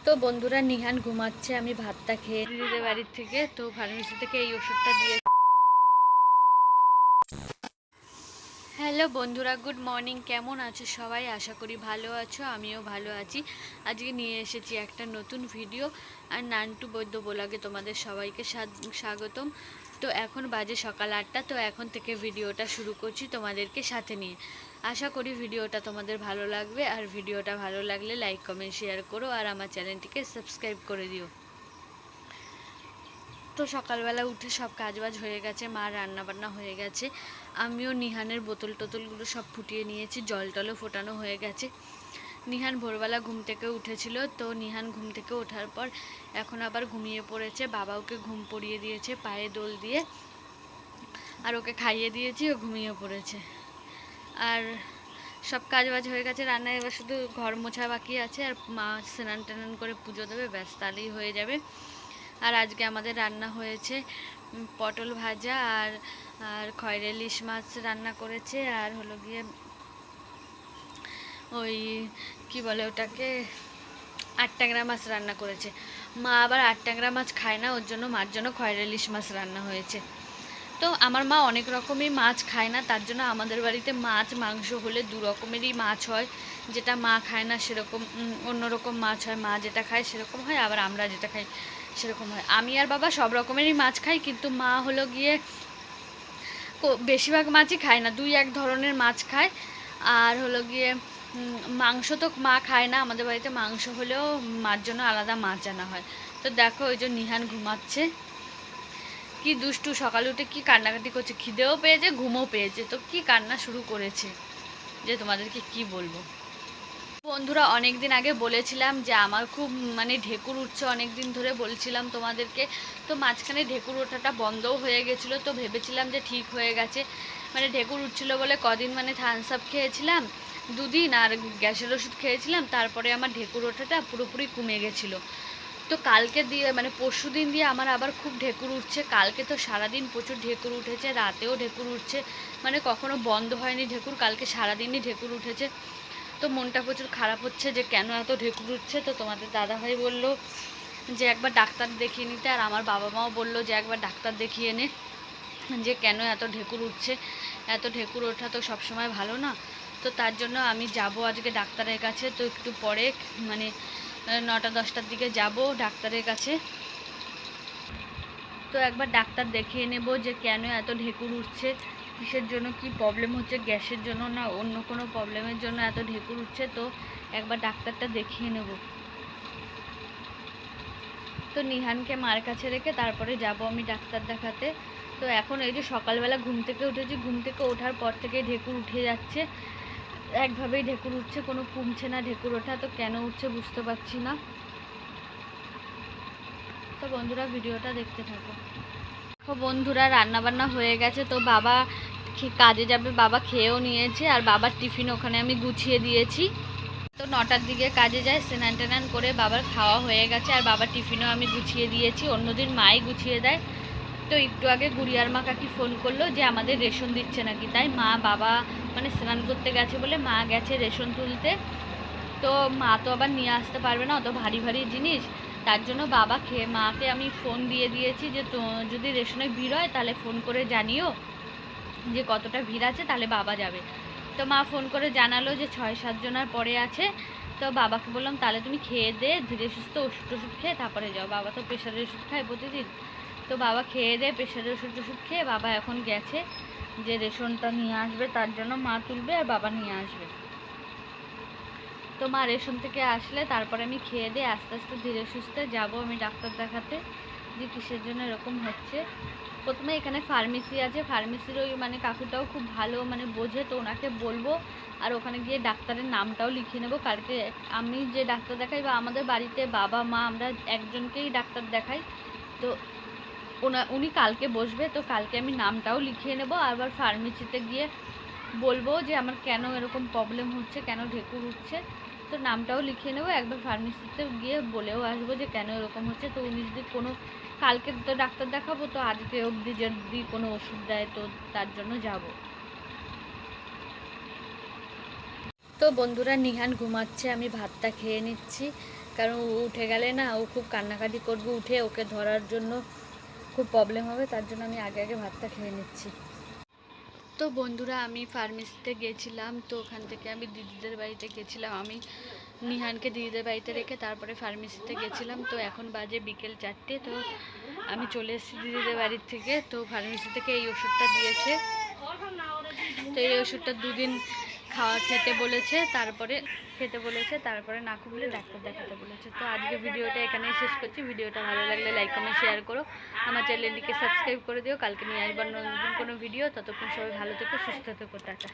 তো বন্ধুরা নিহান ঘুমাচ্ছে, আমি ভাতটা খেয়ে দিদিদের বাড়ির থেকে তো ফার্মেসি থেকে এই ওষুধটা দিয়ে। হ্যালো বন্ধুরা, গুড মর্নিং। কেমন আছো সবাই? আশা করি ভালো আছো, আমিও ভালো আছি। আজকে নিয়ে এসেছি একটা নতুন ভিডিও আর নান্টু বৈদ্য ব্লগে তোমাদের সবাইকে স্বাগতম। তো এখন বাজে সকাল 8টা। তো এখন থেকে ভিডিওটা শুরু করছি তোমাদেরকে সাথে নিয়ে। আশা করি ভিডিওটা তোমাদের ভালো লাগবে, আর ভিডিওটা ভালো লাগলে লাইক কমেন্ট শেয়ার করো আর আমার চ্যানেলটিকে সাবস্ক্রাইব করে দিও। তো সকালবেলা উঠে সব কাজবাজ হয়ে গেছে, মা রান্নাবান্না হয়ে গেছে, আমিও নিহানের বোতল টোতলগুলো সব ফুটিয়ে নিয়েছি, জল টলও ফোটানো হয়ে গেছে। নিহান ভোরবেলা ঘুম থেকে উঠেছিল, তো নিহান ঘুম থেকে ওঠার পর এখন আবার ঘুমিয়ে পড়েছে। বাবা ওকে ঘুম পড়িয়ে দিয়েছে পায়ে দোল দিয়ে, আর ওকে খাইয়ে দিয়েছি, ও ঘুমিয়ে পড়েছে। আর সব কাজবাজ হয়ে গেছে, রান্না এবার শুধু ঘর মোছা বাকি আছে, আর মা স্নান টান করে পুজো দেবে, ব্যাস তাহলেই হয়ে যাবে। আর আজকে আমাদের রান্না হয়েছে পটল ভাজা আর আর খয়রা ইলিশ মাছ রান্না করেছে, আর হলো গিয়ে ওই কি বলে ওটাকে, 8 ট্যাংরা মাছ রান্না করেছে। মা আবার 8 ট্যাংরা মাছ খায় না, ওর জন্য মার জন্য খয়রা ইলিশ মাছ রান্না হয়েছে। তো আমার মা অনেক রকমই মাছ খায় না, তার জন্য আমাদের বাড়িতে মাছ মাংস হলে 2 রকমেরই মাছ হয়। যেটা মা খায় না সেরকম অন্যরকম মাছ হয়, মা যেটা খায় সেরকম হয়, আবার আমরা যেটা খাই সেরকম হয়। আমি আর বাবা সব রকমেরই মাছ খাই, কিন্তু মা হলো গিয়ে বেশিরভাগ মাছই খায় না, 2-1 ধরনের মাছ খায়। আর হলো গিয়ে মাংস তো মা খায় না, আমাদের বাড়িতে মাংস হলেও মার জন্য আলাদা মাছ আনা হয়। তো দেখো ওই যে নিহান ঘুমাচ্ছে, কি দুষ্টু, সকালে উঠে কি কান্নাকাটি করছে, খিদেও পেয়েছে ঘুমও পেয়েছে, তো কি কান্না শুরু করেছে যে তোমাদেরকে কি বলবো। বন্ধুরা অনেক দিন আগে বলেছিলাম যে আমার খুব ঢেকুর উঠছে, অনেক দিন ধরে বলছিলাম তোমাদেরকে। তো মাঝখানে ঢেকুর ওঠাটা বন্ধও হয়ে গেছিলো, তো ভেবেছিলাম যে ঠিক হয়ে গেছে, ঢেকুর উঠছিল বলে কদিন থামস আপ খেয়েছিলাম 2 দিন, আর গ্যাসের ওষুধ খেয়েছিলাম, তারপরে আমার ঢেকুর ওঠাটা পুরোপুরি কমে গেছিলো। তো কালকে দিয়ে পরশু দিন দিয়ে আমার আবার খুব ঢেকুর উঠছে। কালকে তো সারাদিন প্রচুর ঢেকুর উঠেছে, রাতেও ঢেকুর উঠছে, কখনো বন্ধ হয়নি ঢেকুর, কালকে সারাদিনই ঢেকুর উঠেছে। তো মনটা প্রচুর খারাপ হচ্ছে যে কেন এত ঢেকুর উঠছে। তো তোমাদের দাদাভাই বললো যে একবার ডাক্তার দেখিয়ে নিতে, আর আমার বাবা মাও বললো যে একবার ডাক্তার দেখিয়ে নে, যে কেন এত ঢেকুর উঠছে। এত ঢেকুর ওঠা তো সবসময় ভালো না। তো তার জন্য আমি যাব আজকে ডাক্তারের কাছে। তো একটু পরে 9টা-10টার দিকে যাব ডাক্তারের কাছে। তো একবার ডাক্তার দেখিয়ে নেব যে কেন এত ঢেকুর উঠছে, কিসের জন্য, কি প্রবলেম হচ্ছে, গ্যাসের জন্য না অন্য কোনো প্রবলেমের জন্য এত ঢেকুর উঠছে। তো একবার ডাক্তারটা দেখিয়ে নেব। তো নিহানকে মার কাছে রেখে তারপরে যাব আমি ডাক্তার দেখাতে। তো এখন এই যে সকালবেলা ঘুম থেকে উঠেছি, ঘুম থেকে ওঠার পর থেকে ঢেকুর উঠে যাচ্ছে, একভাবেই ঢেকুর উঠছে, কোনো কমছে না ঢেকুর ওঠা। তো কেন উঠছে বুঝতে পারছি না। তো বন্ধুরা ভিডিওটা দেখতে থাকো। তো বন্ধুরা রান্নাবান্না হয়ে গেছে, তো বাবা কাজে যাবে, বাবা খেয়েও নিয়েছে, আর বাবার টিফিন ওখানে আমি গুছিয়ে দিয়েছি। তো 9টার দিকে কাজে যায়, স্নান টান করে বাবার খাওয়া হয়ে গেছে, আর বাবার টিফিনও আমি গুছিয়ে দিয়েছি, অন্যদিন মাই গুছিয়ে দেয়। তো একটু আগে গুড়িয়ার মা কাকি ফোন করলো যে আমাদের রেশন দিচ্ছে নাকি, তাই মা বাবা স্নান করতে গেছে বলে মা গেছে রেশন তুলতে। তো মা তো আবার নিয়ে আসতে পারবে না অত ভারী ভারী জিনিস, তার জন্য বাবা মাকে আমি ফোন দিয়ে দিয়েছি যে তো যদি রেশনে ভিড় হয় তাহলে ফোন করে জানিও যে কতটা ভিড় আছে, তাহলে বাবা যাবে। তো মা ফোন করে জানালো যে 6-7 জনের পরে আছে। তো বাবাকে বললাম তাহলে তুমি খেয়ে দে ধীরে সুস্থ ওষুধ খেয়ে তারপরে যাও, বাবা তো প্রেশারের ওষুধ খায় প্রতিদিন। তো বাবা খেয়ে দে প্রেশারের ওষুধ খেয়ে বাবা এখন গেছে যে রেশনটা নিয়ে আসবে, তার জন্য মা তুলবে আর বাবা নিয়ে আসবে। তো মা রেশন থেকে আসলে তারপরে আমি খেয়ে দিয়ে আস্তে আস্তে ধীরে সুস্থে যাব আমি ডাক্তার দেখাতে, যে কিসের জন্য এরকম হচ্ছে। প্রথমে এখানে ফার্মেসি আছে, ফার্মেসির ওই কাকুটাও খুব ভালো বোঝে, তো ওনাকে বলবো, আর ওখানে গিয়ে ডাক্তারের নামটাও লিখে নেব। কালকে আমি যে ডাক্তার দেখাই, বা আমাদের বাড়িতে বাবা মা আমরা একজনকেই ডাক্তার দেখাই, তো উনি কালকে বসবে, তো কালকে আমি নামটাও লিখিয়ে নেব। আবার ফার্মেসিতে গিয়ে বলবো যে আমার কেন এরকম প্রবলেম হচ্ছে, কেন ঢেকুর উঠছে, তো নামটাও লিখিয়ে নেবো। একবার ফার্মেসিতে গিয়ে বলেও আসবো যে কেন এরকম হচ্ছে। তো উনি যদি কোনো কালকে তো ডাক্তার দেখাবো, তো আজকে অবধি যদি কোনো ওষুধ দেয় তো তার জন্য যাব। তো বন্ধুরা নিহান ঘুমাচ্ছে, আমি ভাতটা খেয়ে নিচ্ছি। কারণ ও উঠে গেলে না ও খুব কান্নাকাটি করবে, উঠে ওকে ধরার জন্য খুব প্রবলেম হবে, তার জন্য আমি আগে আগে ভাতটা খেয়ে নিচ্ছি। তো বন্ধুরা আমি ফার্মেসিতে গেছিলাম, তো ওখান থেকে আমি দিদিদের বাড়িতে গেছিলাম, আমি নিহানকে দিদিদের বাড়িতে রেখে তারপরে ফার্মেসিতে গেছিলাম। তো এখন বাজে বিকেল 4টে, তো আমি চলে এসেছি দিদিদের বাড়ির থেকে। তো ফার্মেসি থেকে এই ওষুধটা দিয়েছে, তো এই ওষুধটা 2 দিন খেতে বলেছে, তারপরে না কমলে ডাক্তার দেখাতে বলেছে। তো আজকে ভিডিওটা এখানেই শেষ করছি। ভিডিওটা ভালো লাগলে লাইক কমেন্ট শেয়ার করো, আমার চ্যানেলটিকে সাবস্ক্রাইব করে দিও। কালকে নিয়ে আসবার নতুন কোনো ভিডিও, ততক্ষণ সবাই ভালো থেকো, সুস্থ থেকো, টাটা।